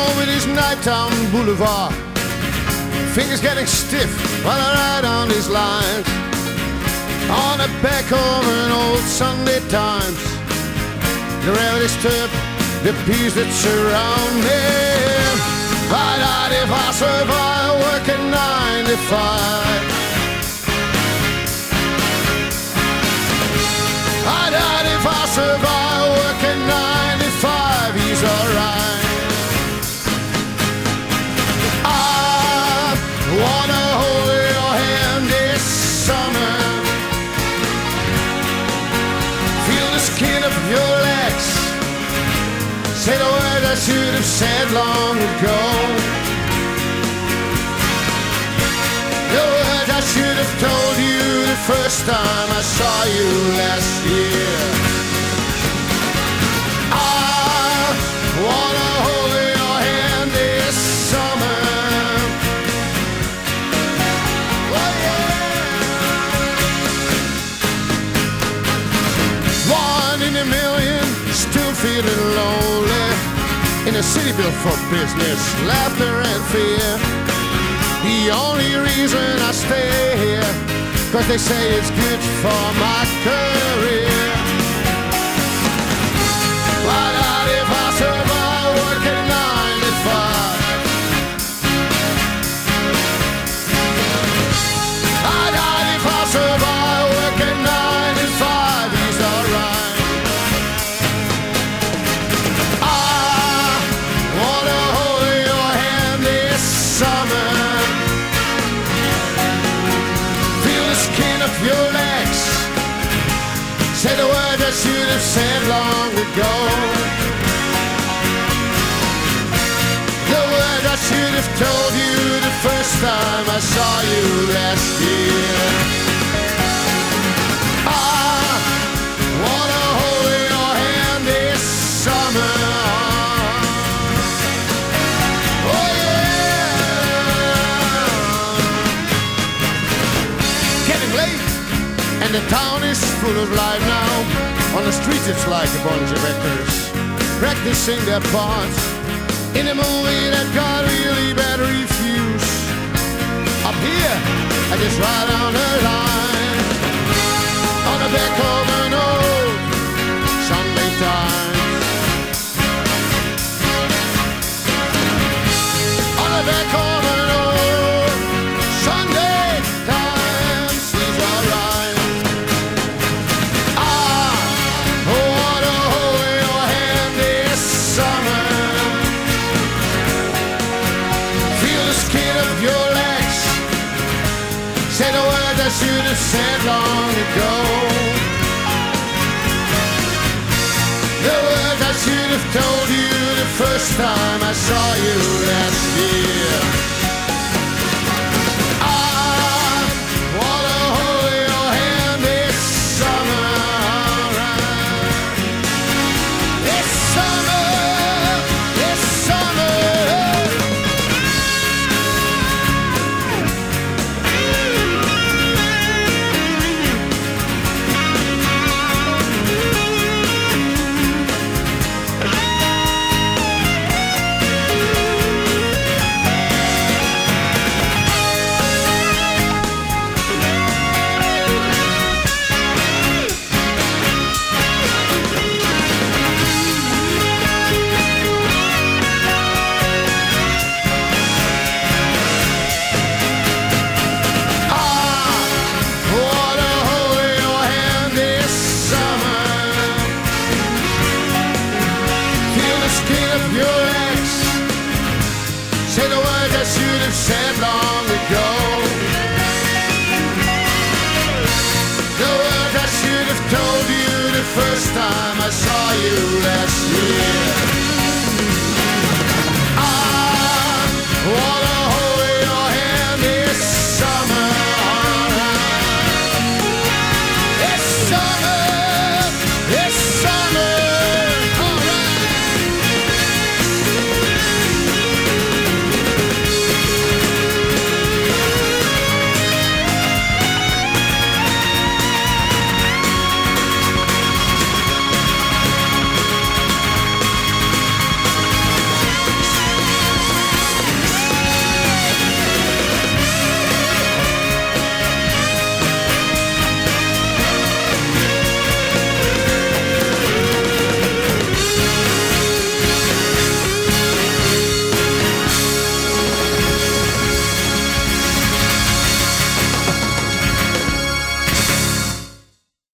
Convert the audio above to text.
over this nighttime boulevard. Fingers getting stiff while I ride on these lines. On the back of an old Sunday Times, the rail disturb the peace that surround me. I'd die if I survive working 9 to 5. I'd die if I survive working 9 to 5. He's alright. I wanna hold your hand this summer. Feel the skin of your legs. Say the words I should have said long ago. The words I should have told you the first time I saw you last year. I wanna hold your hand this summer. Oh yeah. One in a million, still feeling lonely. In a city built for business, laughter and fear. The only reason I stay here, 'cause they say it's good for my career. Why not if I survive working 9 to 5? Why not if I survive working 9 to 5? He's alright. I wanna hold your hand this summer. Of your legs. Say the words I should have said long ago. The words I should have told you the first time I saw you last year. I wanna hold your hand this summer. Oh yeah. Getting late. And the town is full of life now. On the streets it's like a bunch of actors practicing their parts in a movie that got really bad reviews. Up here, I just ride on the line. On the back of an old Sunday Times. On the back of an old Sunday Times. He's alright. Say the words I should have said long ago. The words I should have told you the first time I saw you last year. I wanna hold your hand this summer. This summer, this summer. Say the words I should have said long ago. The words I should have told you the first time I saw you last year.